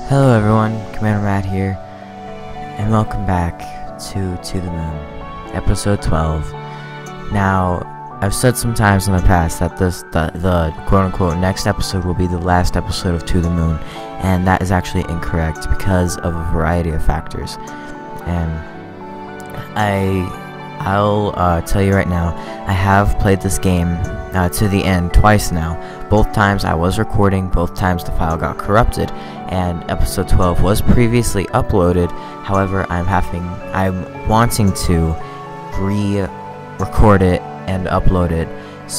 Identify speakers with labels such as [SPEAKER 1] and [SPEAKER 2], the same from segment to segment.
[SPEAKER 1] Hello everyone, Commander Matt here, and welcome back to the Moon, episode 12. Now, I've said sometimes in the past that the quote-unquote next episode will be the last episode of To the Moon, and that is actually incorrect because of a variety of factors. And I'll tell you right now, I have played this game to the end twice now. Both times I was recording, both times the file got corrupted, and episode 12 was previously uploaded. However, I'm wanting to re-record it and upload it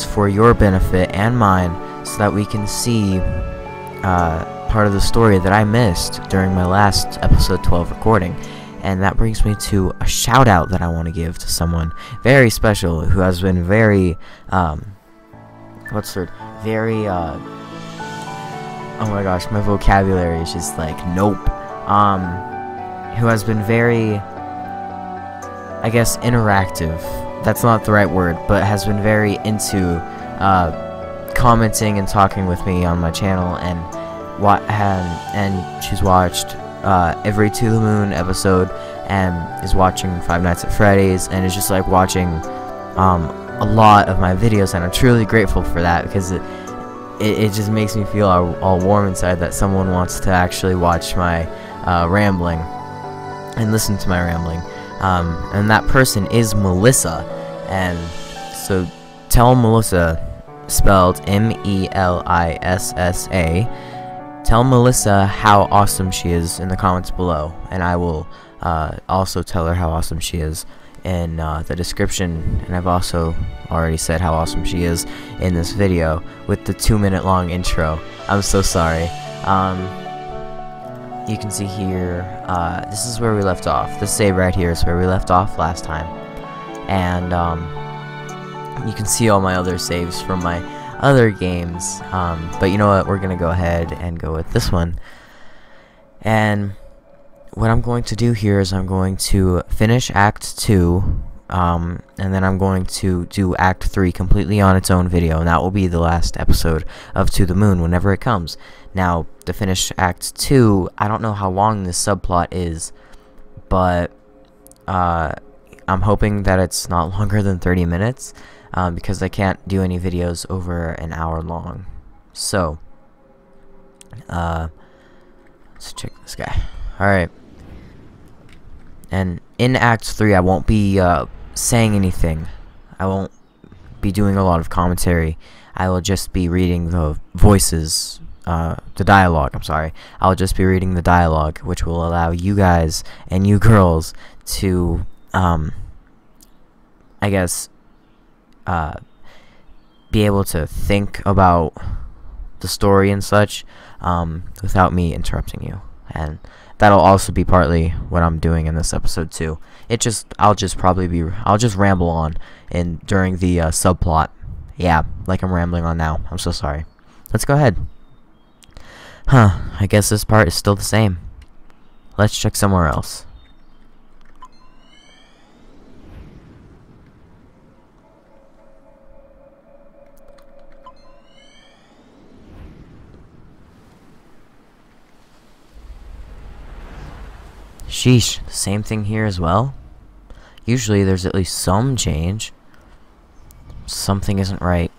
[SPEAKER 1] for your benefit and mine, so that we can see part of the story that I missed during my last episode 12 recording. And that brings me to a shout out that I want to give to someone very special who has been very, oh my gosh, my vocabulary is just like, nope. Who has been very, I guess, interactive. That's not the right word, but has been very into, commenting and talking with me on my channel, and she's watched every To the Moon episode, and is watching Five Nights at Freddy's, and is just like watching a lot of my videos, and I'm truly grateful for that, because it just makes me feel all warm inside that someone wants to actually watch my rambling and listen to my rambling. And that person is Melissa, and so tell Melissa, spelled M-E-L-I-S-S-A, tell Melissa how awesome she is in the comments below, and I will also tell her how awesome she is in the description, and I've also already said how awesome she is in this video with the 2-minute long intro. I'm so sorry. You can see here, this is where we left off. This save right here is where we left off last time, and you can see all my other saves from my other games, but you know what, we're gonna go ahead and go with this one. And what I'm going to do here is I'm going to finish Act 2, and then I'm going to do Act 3 completely on its own video, and that will be the last episode of To the Moon whenever it comes. Now, to finish Act 2, I don't know how long this subplot is, but I'm hoping that it's not longer than 30 minutes, because I can't do any videos over an hour long. So, let's check this guy. Alright. And in Act 3, I won't be saying anything. I won't be doing a lot of commentary. I will just be reading the voices, the dialogue, I'm sorry. I'll just be reading the dialogue, which will allow you guys and you girls to, I guess, be able to think about the story and such, without me interrupting you. And that'll also be partly what I'm doing in this episode too. I'll just ramble on during the subplot. Yeah, like I'm rambling on now. I'm so sorry. Let's go ahead. I guess this part is still the same. Let's check somewhere else. Sheesh, the same thing here as well? Usually there's at least some change. Something isn't right.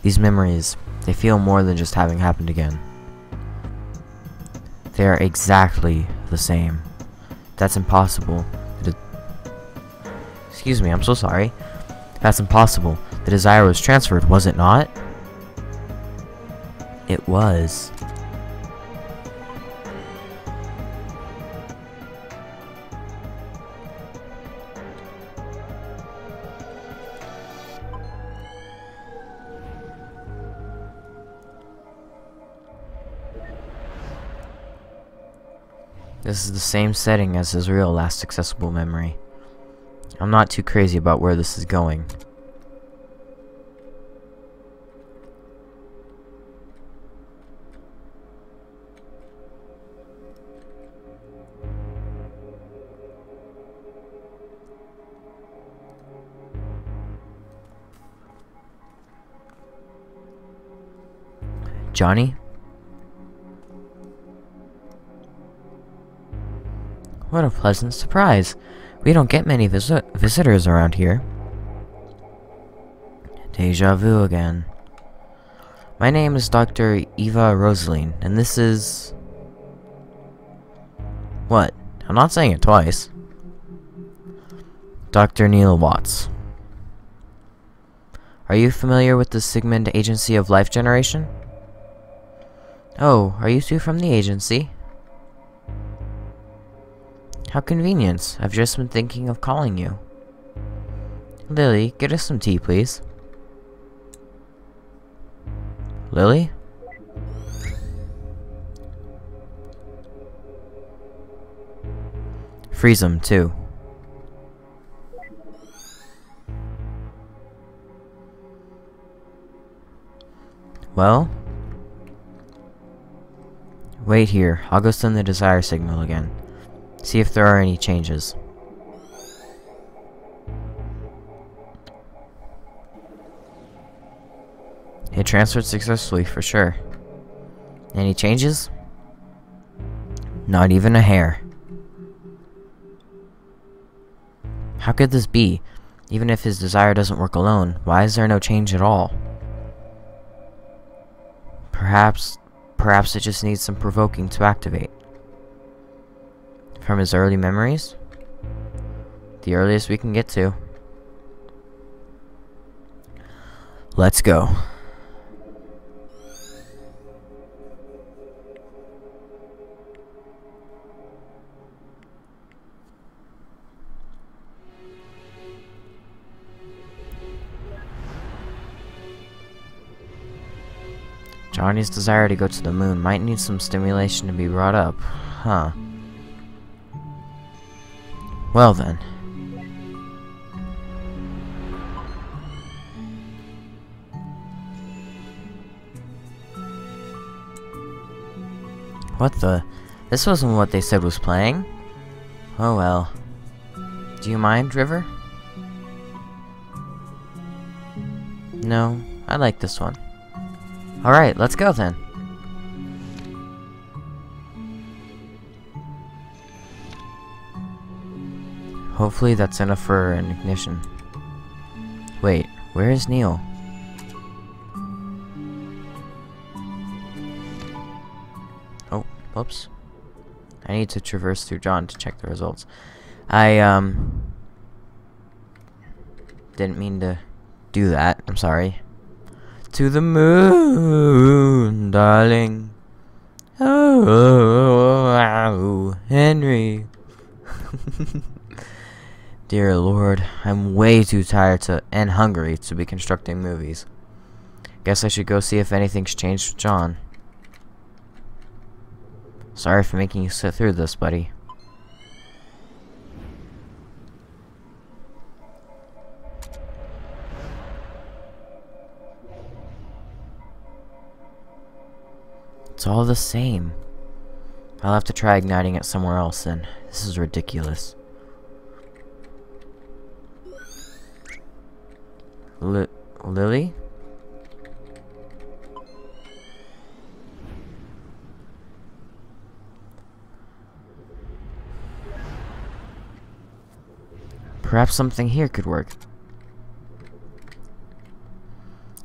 [SPEAKER 1] These memories, they feel more than just having happened again. They are exactly the same. That's impossible. Excuse me, I'm so sorry. That's impossible. The desire was transferred, was it not? It was. This is the same setting as his real last accessible memory. I'm not too crazy about where this is going. Johnny? What a pleasant surprise. We don't get many visitors around here. Deja vu again. My name is Dr. Eva Rosaline, and this is... What? I'm not saying it twice. Dr. Neil Watts. Are you familiar with the Sigmund Agency of Life Generation? Oh, are you two from the agency? How convenient. I've just been thinking of calling you. Lily, get us some tea, please. Lily? Freeze him, too. Well? Wait here. I'll go send the desire signal again. See if there are any changes. It transferred successfully, for sure. Any changes? Not even a hair. How could this be? Even if his desire doesn't work alone, why is there no change at all? Perhaps it just needs some provoking to activate. From his early memories? The earliest we can get to. Let's go. Johnny's desire to go to the moon might need some stimulation to be brought up. Huh. Well then. What the? This wasn't what they said was playing. Oh well. Do you mind, River? No, I like this one. Alright, let's go then. Hopefully that's enough for an ignition. Wait, where is Neil? Oh, whoops. I need to traverse through John to check the results. I, didn't mean to do that. I'm sorry. To the moon, darling. Oh, Henry. Dear Lord, I'm way too tired and hungry to be constructing movies. Guess I should go see if anything's changed with John. Sorry for making you sit through this, buddy. It's all the same. I'll have to try igniting it somewhere else then. This is ridiculous. Lily? Perhaps something here could work.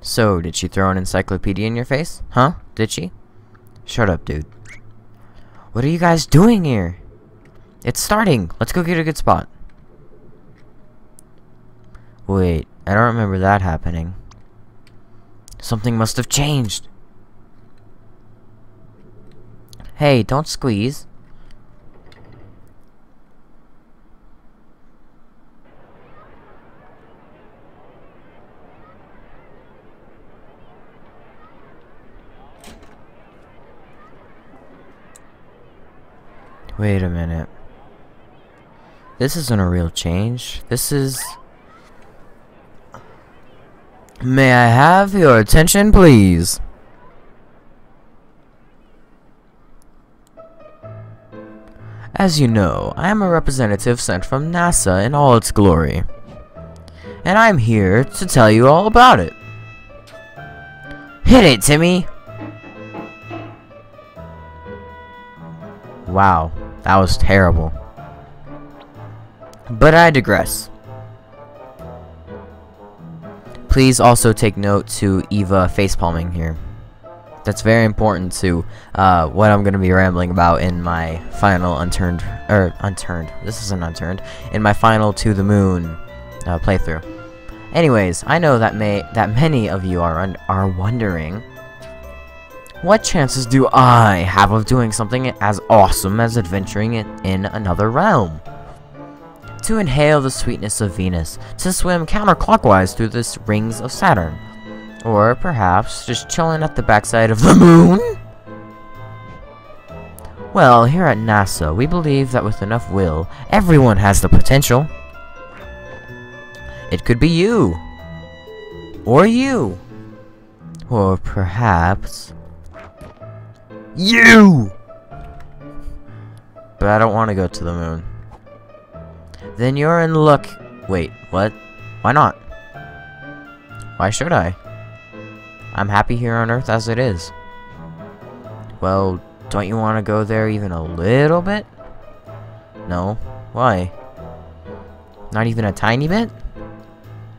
[SPEAKER 1] So, did she throw an encyclopedia in your face? Huh? Did she? Shut up, dude. What are you guys doing here? It's starting. Let's go get a good spot. Wait, I don't remember that happening. Something must have changed. Hey, don't squeeze. Wait a minute. This isn't a real change. This is... May I have your attention, please? As you know, I am a representative sent from NASA in all its glory. And I'm here to tell you all about it. Hit it, Timmy! Wow, that was terrible. But I digress. Please also take note to Eva facepalming here. That's very important to what I'm going to be rambling about in my final unturned. This isn't unturned. In my final To the Moon playthrough. Anyways, I know that many of you are wondering, what chances do I have of doing something as awesome as adventuring in another realm? To inhale the sweetness of Venus, to swim counterclockwise through the rings of Saturn, or perhaps just chilling at the backside of the moon? Well, here at NASA, we believe that with enough will, everyone has the potential. It could be you. Or you. Or perhaps you! But I don't want to go to the moon. Then you're in luck. Wait, what? Why not? Why should I? I'm happy here on Earth as it is. Well, don't you want to go there even a little bit? No. Why? Not even a tiny bit?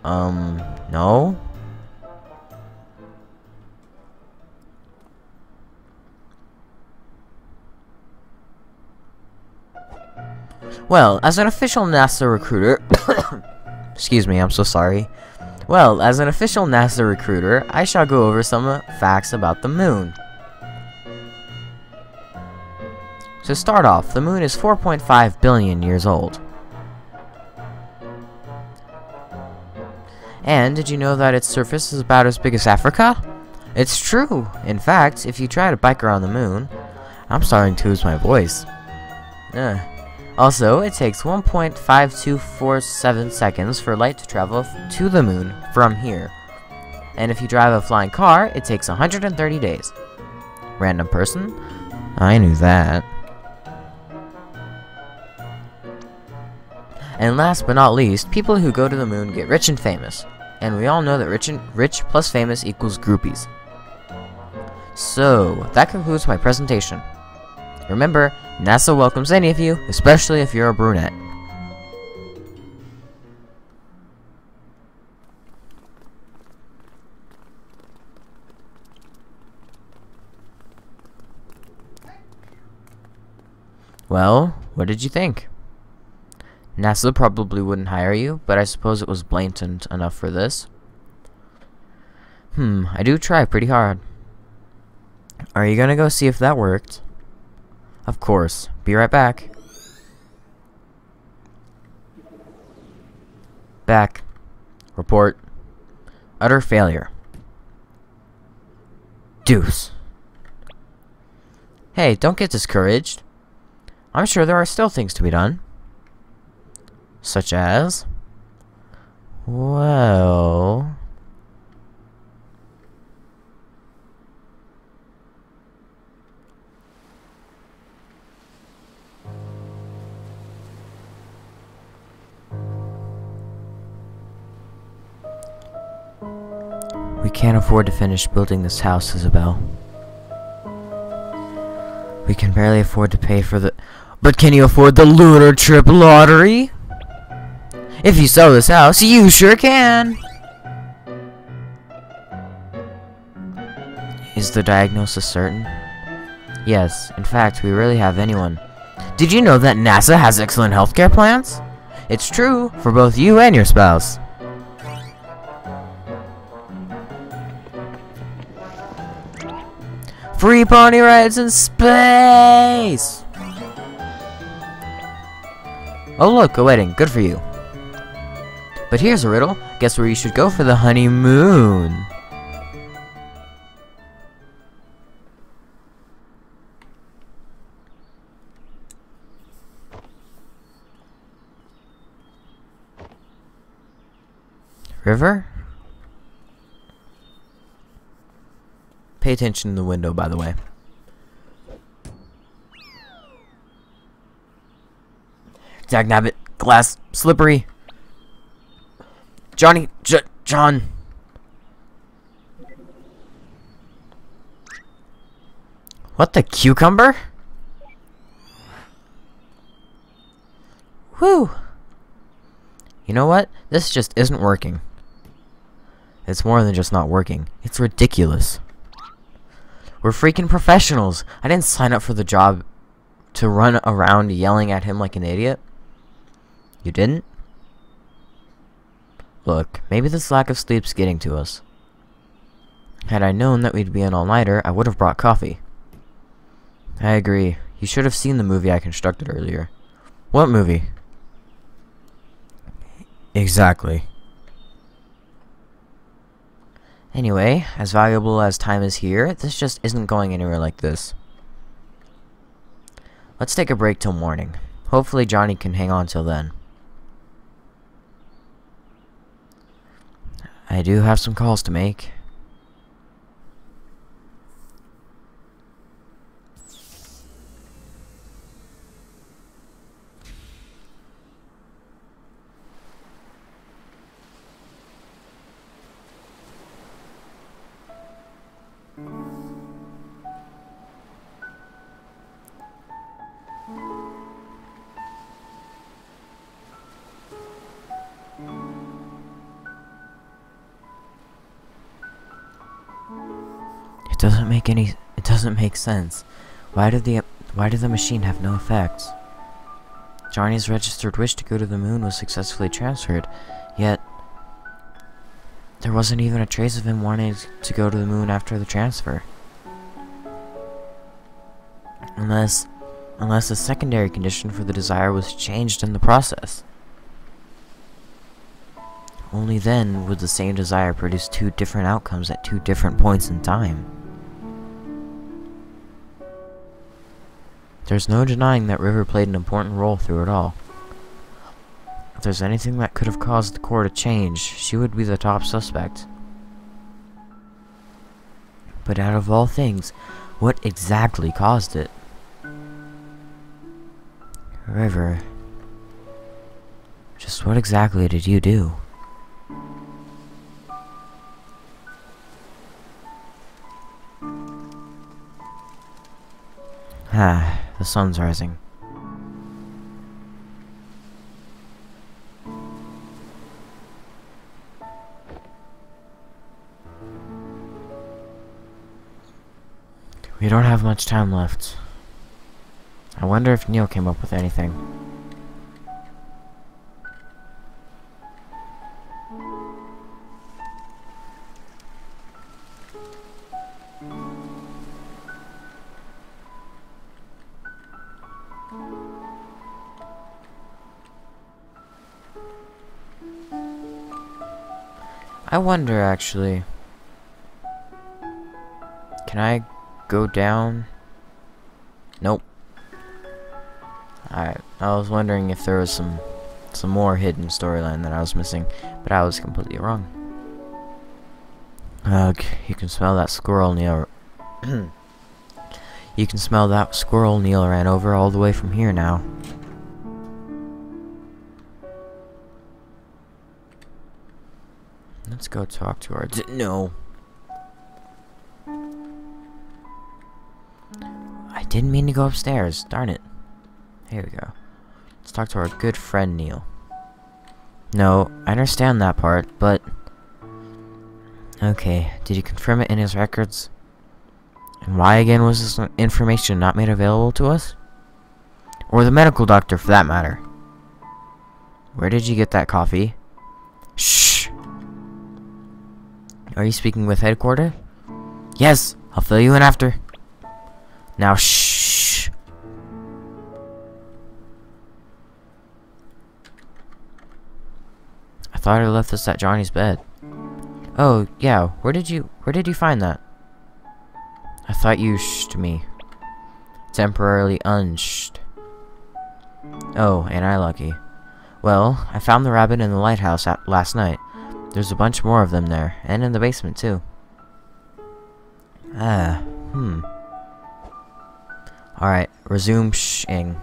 [SPEAKER 1] No? Well, as an official NASA recruiter... Excuse me, I'm so sorry. Well, as an official NASA recruiter, I shall go over some facts about the moon. To start off, the moon is 4.5 billion years old. And did you know that its surface is about as big as Africa? It's true! In fact, if you try to bike around the moon... I'm starting to lose my voice. Also, it takes 1.5247 seconds for light to travel to the moon from here. And if you drive a flying car, it takes 130 days. Random person? I knew that. And last but not least, people who go to the moon get rich and famous. And we all know that rich plus famous equals groupies. So, that concludes my presentation. Remember, NASA welcomes any of you, especially if you're a brunette. Well, what did you think? NASA probably wouldn't hire you, but I suppose it was blatant enough for this. I do try pretty hard. Are you gonna go see if that worked? Of course. Be right back. Back. Report. Utter failure. Deuce. Hey, don't get discouraged. I'm sure there are still things to be done. Such as... Well... We can't afford to finish building this house, Isabel. We can barely afford to pay for the... But can you afford the lunar trip lottery? If you sell this house, you sure can! Is the diagnosis certain? Yes, in fact, we rarely have anyone. Did you know that NASA has excellent healthcare plans? It's true, for both you and your spouse. Free pony rides in space! Oh look, a wedding. Good for you. But here's a riddle. Guess where you should go for the honeymoon? River? Pay attention to the window, by the way. Dagnabbit, glass, slippery. John. What the cucumber? Whew. You know what? This just isn't working. It's more than just not working. It's ridiculous. We're freaking professionals. I didn't sign up for the job to run around yelling at him like an idiot. You didn't? Look, maybe this lack of sleep's getting to us. Had I known that we'd be an all-nighter, I would have brought coffee. I agree. You should have seen the movie I constructed earlier. What movie? Exactly. Anyway, as valuable as time is here, this just isn't going anywhere like this. Let's take a break till morning. Hopefully Johnny can hang on till then. I do have some calls to make. It doesn't make sense. Why did the machine have no effects? Johnny's registered wish to go to the moon was successfully transferred, yet there wasn't even a trace of him wanting to go to the moon after the transfer. Unless a secondary condition for the desire was changed in the process. Only then would the same desire produce two different outcomes at two different points in time. There's no denying that River played an important role through it all. If there's anything that could have caused the core to change, she would be the top suspect. But out of all things, what exactly caused it? River, just what exactly did you do? The sun's rising. We don't have much time left. I wonder if Neil came up with anything. I wonder, actually. Can I go down? Nope. I was wondering if there was some more hidden storyline that I was missing, but I was completely wrong. Ugh, you can smell that squirrel Neil. You can smell that squirrel Neil ran over all the way from here now. Let's go talk to our no. I didn't mean to go upstairs. Darn it. Here we go. Let's talk to our good friend Neil. No, I understand that part, but... Okay, did you confirm it in his records? And why again was this information not made available to us? Or the medical doctor, for that matter. Where did you get that coffee? Shh! Are you speaking with headquarters? Yes, I'll fill you in after. Now, shh. I thought I left this at Johnny's bed. Oh, yeah, where did you find that? I thought you shed me. Temporarily unshed. Oh, ain't I lucky. Well, I found the rabbit in the lighthouse last night. There's a bunch more of them there, and in the basement too. Alright, resume shing.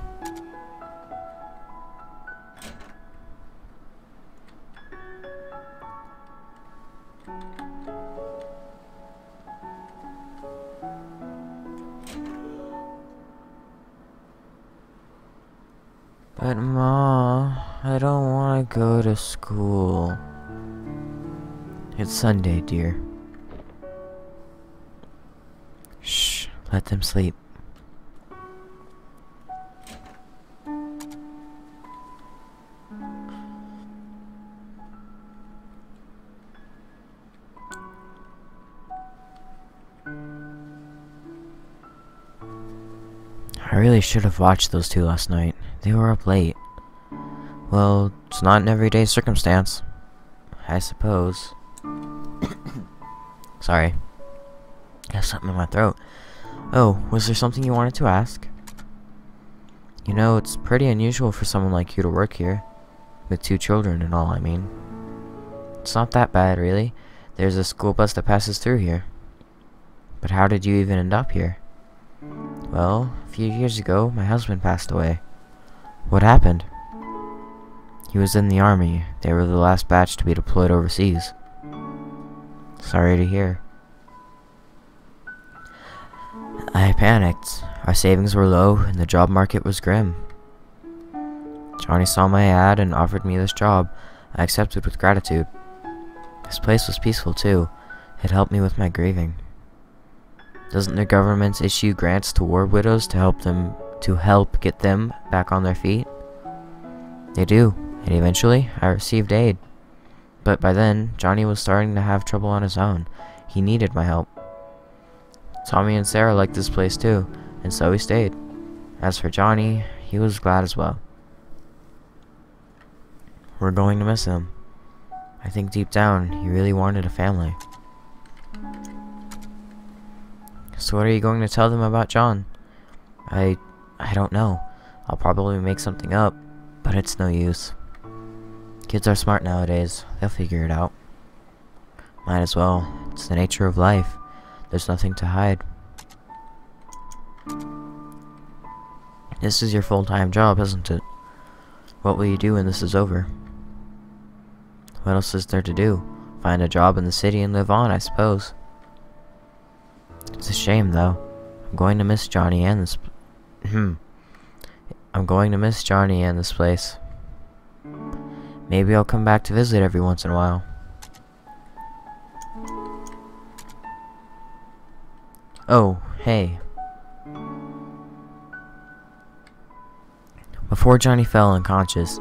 [SPEAKER 1] But Ma, I don't want to go to school. It's Sunday, dear. Shh, let them sleep. I really should have watched those two last night. They were up late. Well, it's not an everyday circumstance, I suppose. Sorry. I have something in my throat. Oh, was there something you wanted to ask? You know, it's pretty unusual for someone like you to work here. With 2 children and all, I mean. It's not that bad, really. There's a school bus that passes through here. But how did you even end up here? Well, a few years ago, my husband passed away. What happened? He was in the army. They were the last batch to be deployed overseas. Sorry to hear. I panicked. Our savings were low, and the job market was grim. Johnny saw my ad and offered me this job. I accepted with gratitude. This place was peaceful, too. It helped me with my grieving. Doesn't the government issue grants to war widows to help get them back on their feet? They do, and eventually I received aid. But by then, Johnny was starting to have trouble on his own. He needed my help. Tommy and Sarah liked this place too, and so he stayed. As for Johnny, he was glad as well. We're going to miss him. I think deep down, he really wanted a family. So what are you going to tell them about John? I don't know. I'll probably make something up, but it's no use. Kids are smart nowadays. They'll figure it out. Might as well. It's the nature of life. There's nothing to hide. This is your full-time job, isn't it? What will you do when this is over? What else is there to do? Find a job in the city and live on, I suppose. It's a shame, though. I'm going to miss Johnny and this... I'm going to miss Johnny and this place. Maybe I'll come back to visit every once in a while. Oh, hey. Before Johnny fell unconscious,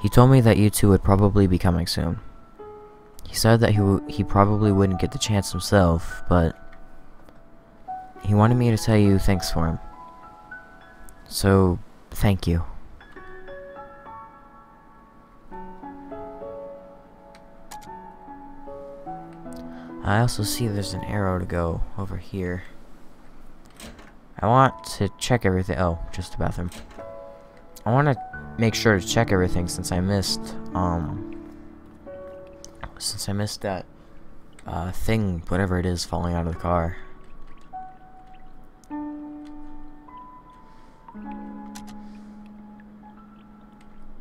[SPEAKER 1] he told me that you two would probably be coming soon. He said that he probably wouldn't get the chance himself, but he wanted me to tell you thanks for him. So, thank you. I also see there's an arrow to go over here. I want to check everything. Oh, just the bathroom. I want to make sure to check everything since I missed that thing, whatever it is, falling out of the car.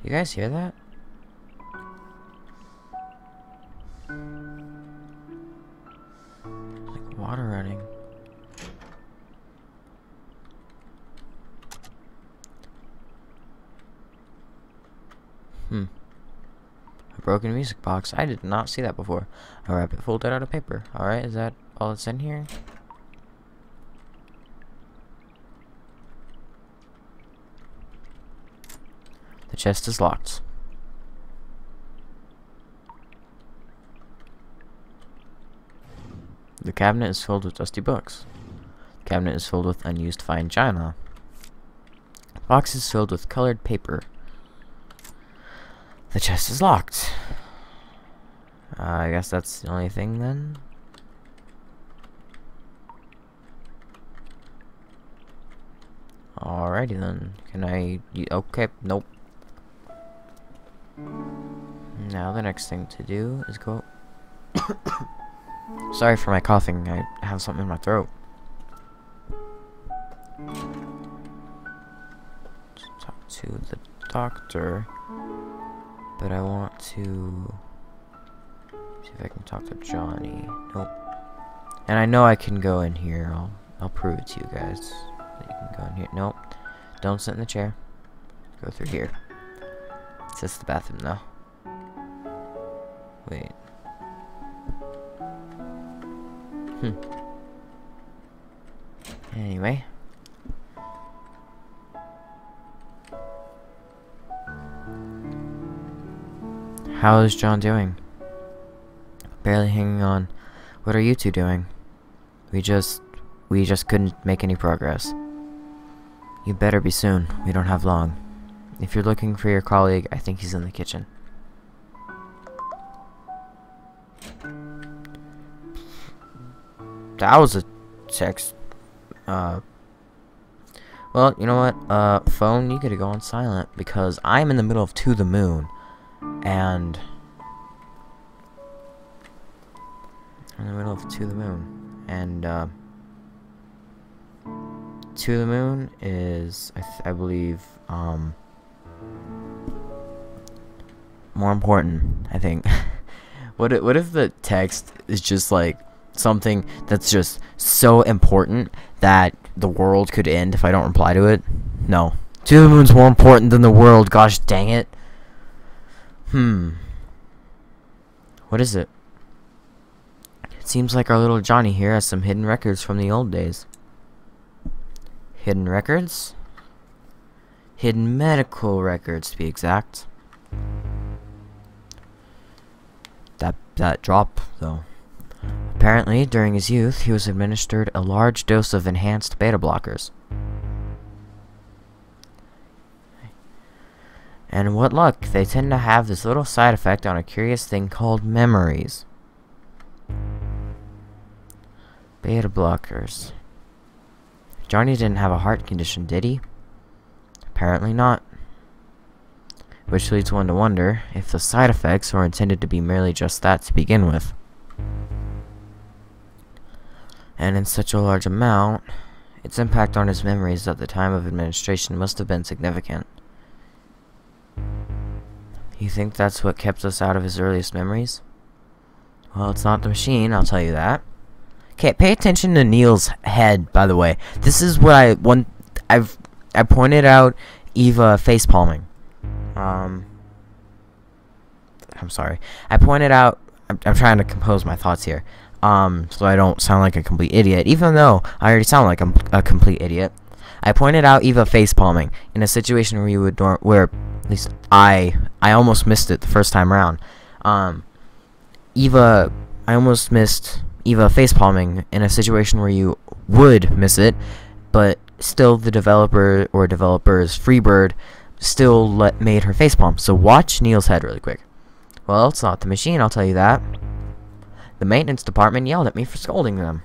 [SPEAKER 1] You guys hear that? Like water running. A broken music box. I did not see that before. A rabbit folded out of paper. Alright, is that all that's in here? The chest is locked. The cabinet is filled with dusty books. The cabinet is filled with unused fine china. The box is filled with colored paper. The chest is locked. I guess that's the only thing then. Alrighty then. Can I... Okay, nope. Now the next thing to do is go... Sorry for my coughing, I have something in my throat. Talk to the doctor. But I want to... see if I can talk to Johnny. Nope. And I know I can go in here. I'll prove it to you guys. That you can go in here. Nope. Don't sit in the chair. Go through here. It's just the bathroom, though. Wait. Anyway. How is John doing? Barely hanging on. What are you two doing? We just couldn't make any progress. You better be soon. We don't have long. If you're looking for your colleague, I think he's in the kitchen. That was a text. Well, you know what? Phone, you gotta go on silent because I'm in the middle of To the Moon. And I'm in the middle of To the Moon. And, To the Moon is, I believe, more important, I think. What if the text is just like something that's just so important that the world could end if I don't reply to it? No. To the Moon's more important than the world, gosh dang it. What is it? It seems like our little Johnny here has some hidden records from the old days. Hidden records? Hidden medical records, to be exact. That drop, though. Apparently, during his youth, he was administered a large dose of enhanced beta blockers. And what luck, they tend to have this little side effect on a curious thing called memories. Beta blockers. Johnny didn't have a heart condition, did he? Apparently not. Which leads one to wonder if the side effects were intended to be merely just that to begin with. And in such a large amount, its impact on his memories at the time of administration must have been significant. You think that's what kept us out of his earliest memories? Well, it's not the machine, I'll tell you that. Okay, pay attention to Neil's head, by the way. This is what I pointed out Eva facepalming. I'm sorry. I pointed out I'm trying to compose my thoughts here. So I don't sound like a complete idiot, even though I already sound like a complete idiot. I pointed out Eva facepalming in a situation where you would where at least I almost missed it the first time around. I almost missed Eva facepalming in a situation where you would miss it, but still the developer or developers Freebird still made her facepalm. So watch Neil's head really quick. Well, it's not the machine, I'll tell you that. The maintenance department yelled at me for scolding them.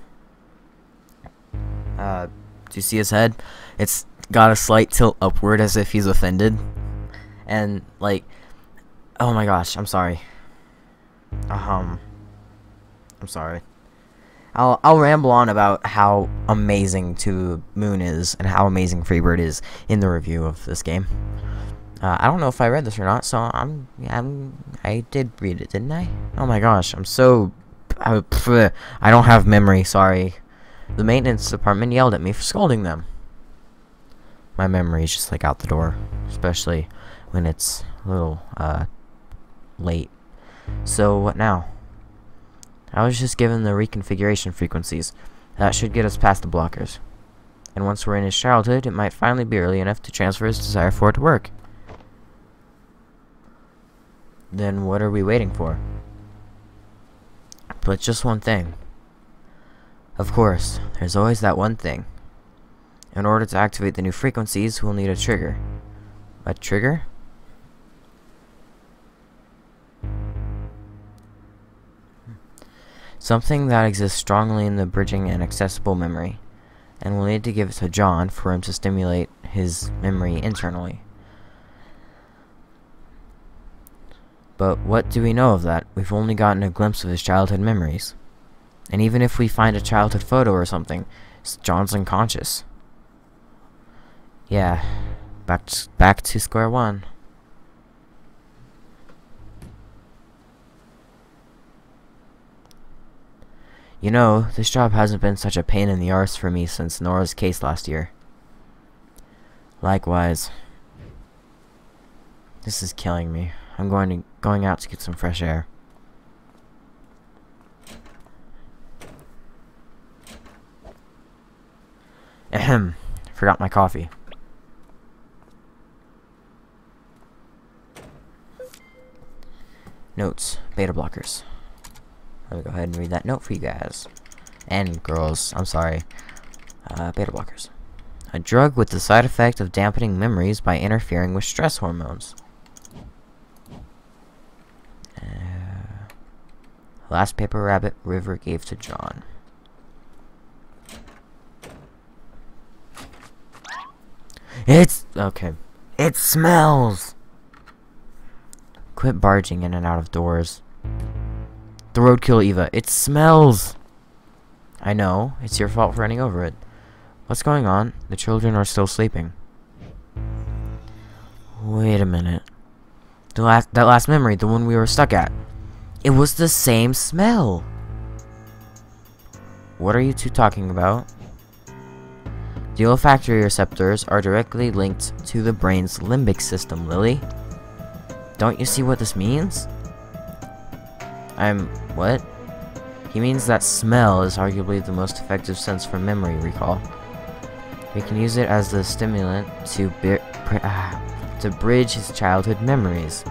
[SPEAKER 1] Do you see his head? It's got a slight tilt upward as if he's offended. And, like, oh my gosh, I'm sorry. I'm sorry. I'll ramble on about how amazing To the Moon is and how amazing Freebird is in the review of this game. I don't know if I read this or not, so I did read it, didn't I? Oh my gosh, I don't have memory, sorry. The maintenance department yelled at me for scolding them. My memory is just like out the door, especially when it's a little late. So what now? I was just given the reconfiguration frequencies. That should get us past the blockers. And once we're in his childhood, it might finally be early enough to transfer his desire for it to work. Then what are we waiting for? But just one thing. Of course, there's always that one thing. In order to activate the new frequencies, we'll need a trigger. A trigger? Something that exists strongly in the bridging and accessible memory, and we'll need to give it to John for him to stimulate his memory internally. But what do we know of that? We've only gotten a glimpse of his childhood memories. And even if we find a childhood photo or something, John's unconscious. Yeah, back to square one. You know, this job hasn't been such a pain in the arse for me since Nora's case last year. Likewise. This is killing me. I'm going out to get some fresh air. Ahem. Forgot my coffee. Notes. Beta blockers. Let me go ahead and read that note for you guys. And girls. I'm sorry. Beta blockers. A drug with the side effect of dampening memories by interfering with stress hormones. Last paper rabbit River gave to John. It's okay. It smells. Quit barging in and out of doors. The roadkill, Eva. It smells. I know. It's your fault for running over it. What's going on? The children are still sleeping. Wait a minute. That last memory, the one we were stuck at. It was the same smell. What are you two talking about? The olfactory receptors are directly linked to the brain's limbic system, Lily. Don't you see what this means? What? He means that smell is arguably the most effective sense for memory recall. We can use it as the stimulant to bridge his childhood memories.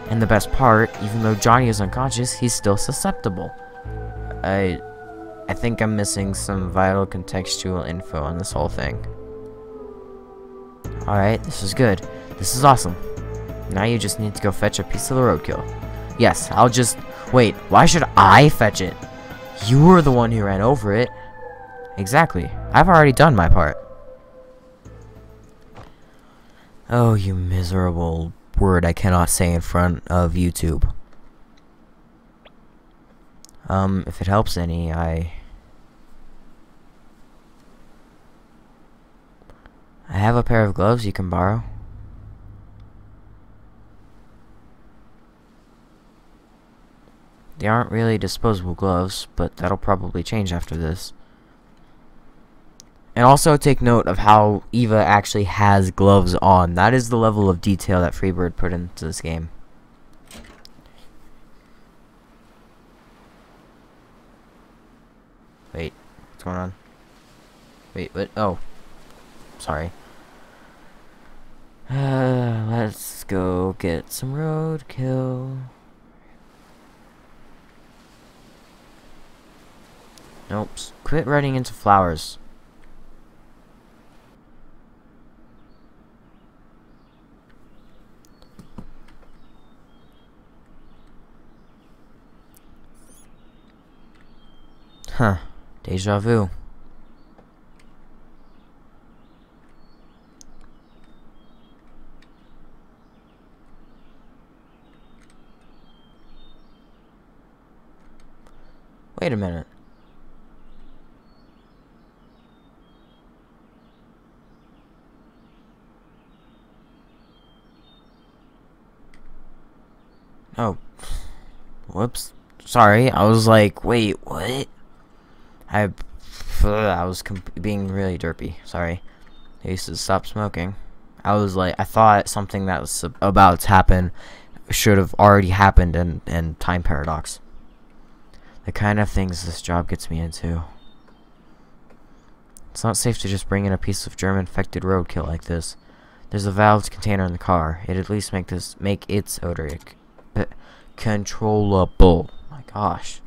[SPEAKER 1] And the best part, even though Johnny is unconscious, he's still susceptible. I think I'm missing some vital contextual info on this whole thing. Alright, this is good. This is awesome. Now you just need to go fetch a piece of the roadkill. Yes, I'll just... Wait, why should I fetch it? You were the one who ran over it. Exactly. I've already done my part. Oh, you miserable word I cannot say in front of YouTube. If it helps any, I have a pair of gloves you can borrow. They aren't really disposable gloves, but that'll probably change after this. And also take note of how Eva actually has gloves on. That is the level of detail that Freebird put into this game. Wait, what's going on? Wait, what? Oh, sorry. Let's go get some roadkill. Nope, quit running into flowers. Huh. Deja vu. Wait a minute. Oh. Whoops. Sorry. I was like, wait, what? I was being really derpy. Sorry. I used to stop smoking. I was like, I thought something that was about to happen should have already happened, and time paradox. The kind of things this job gets me into. It's not safe to just bring in a piece of germ-infected roadkill like this. There's a valved container in the car. It'd at least make its odor controllable. My gosh.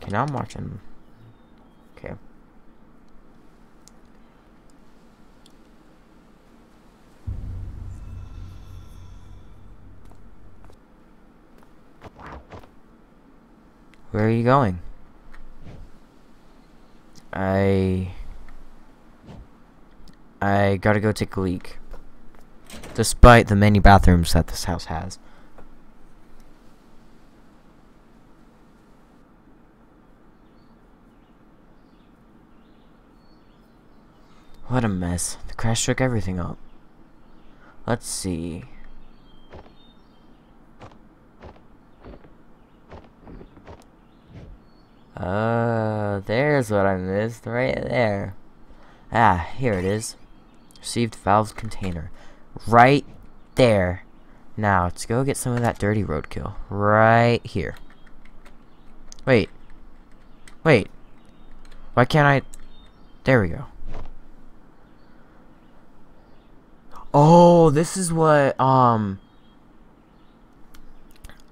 [SPEAKER 1] Okay, now I'm watching. Okay. Where are you going? I gotta go take a leak. Despite the many bathrooms that this house has. What a mess. The crash shook everything up. Let's see. There's what I missed right there. Ah, here it is. Received valve container. Right there. Now, let's go get some of that dirty roadkill. Right here. Wait. Wait. Why can't I... There we go. Oh, this is what,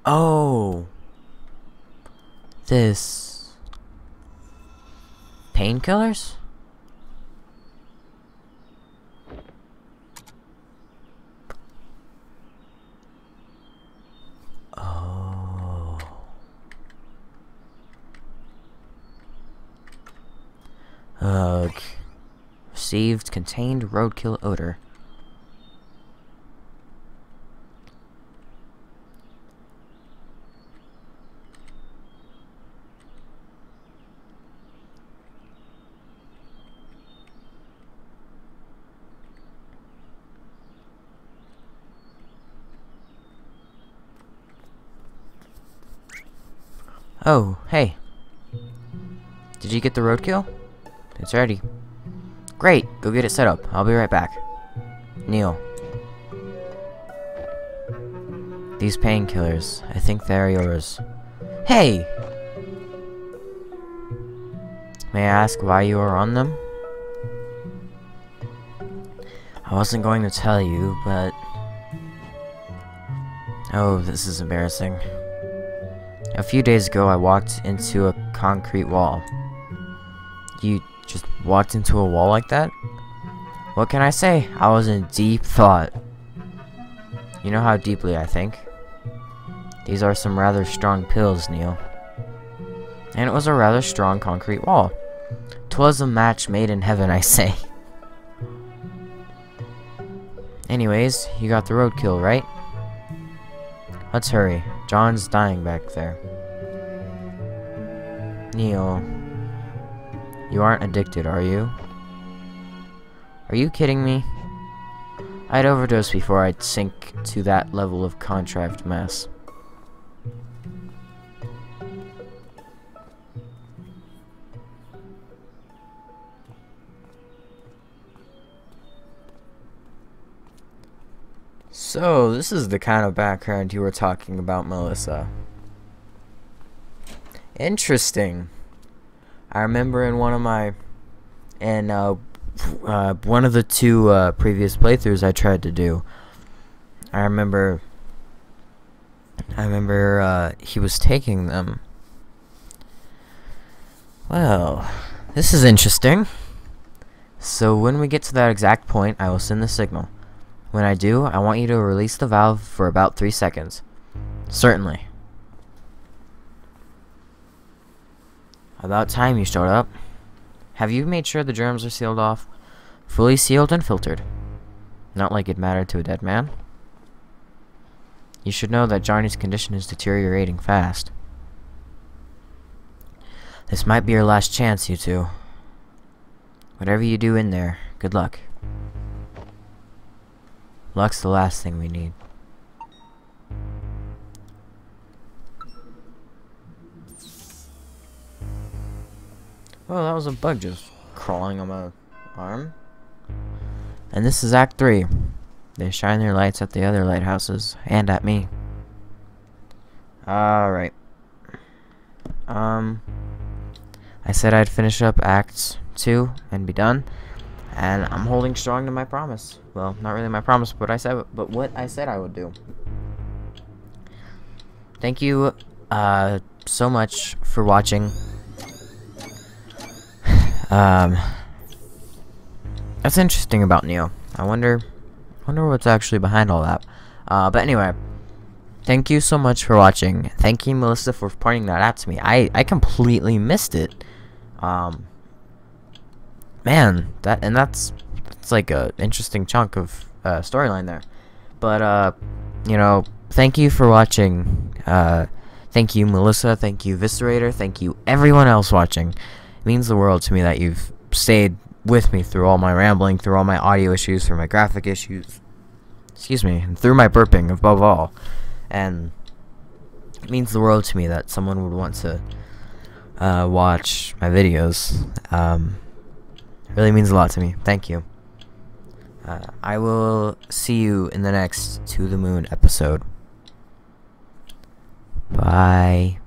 [SPEAKER 1] Oh. This... Painkillers? Oh. Ugh. Received contained roadkill odor. Oh, hey. Did you get the roadkill? It's ready. Great, go get it set up. I'll be right back. Neil. These painkillers, I think they're yours. Hey! May I ask why you are on them? I wasn't going to tell you, but... Oh, this is embarrassing. A few days ago, I walked into a concrete wall. You just walked into a wall like that? What can I say? I was in deep thought. You know how deeply I think. These are some rather strong pills, Neil. And it was a rather strong concrete wall. 'Twas a match made in heaven, I say. Anyways, you got the roadkill, right? Let's hurry. John's dying back there. Neil, you aren't addicted, are you? Are you kidding me? I'd overdose before I'd sink to that level of contrived mess. So, this is the kind of background you were talking about, Melissa. Interesting. I remember in one of my... one of the two previous playthroughs I tried to do, I remember he was taking them. Well, this is interesting. So when we get to that exact point, I will send the signal. When I do, I want you to release the valve for about 3 seconds. Certainly. About time you showed up. Have you made sure the germs are sealed off? Fully sealed and filtered. Not like it mattered to a dead man. You should know that Johnny's condition is deteriorating fast. This might be your last chance, you two. Whatever you do in there, good luck. Luck's the last thing we need. Oh, that was a bug just crawling on my arm. And this is Act 3. They shine their lights at the other lighthouses, and at me. Alright. I said I'd finish up Act 2 and be done. And I'm holding strong to my promise. Well, not really my promise, but what I said I would do. Thank you so much for watching. That's interesting about Neo. I wonder what's actually behind all that. But anyway, thank you so much for watching. Thank you, Melissa, for pointing that out to me. I completely missed it. Man, that's like a interesting chunk of storyline there. But you know, thank you for watching. Thank you, Melissa. Thank you, Viscerator. Thank you, everyone else watching. It means the world to me that you've stayed with me through all my rambling, through all my audio issues, through my graphic issues. Excuse me, and through my burping above all. And it means the world to me that someone would want to watch my videos. It really means a lot to me. Thank you. I will see you in the next To the Moon episode. Bye.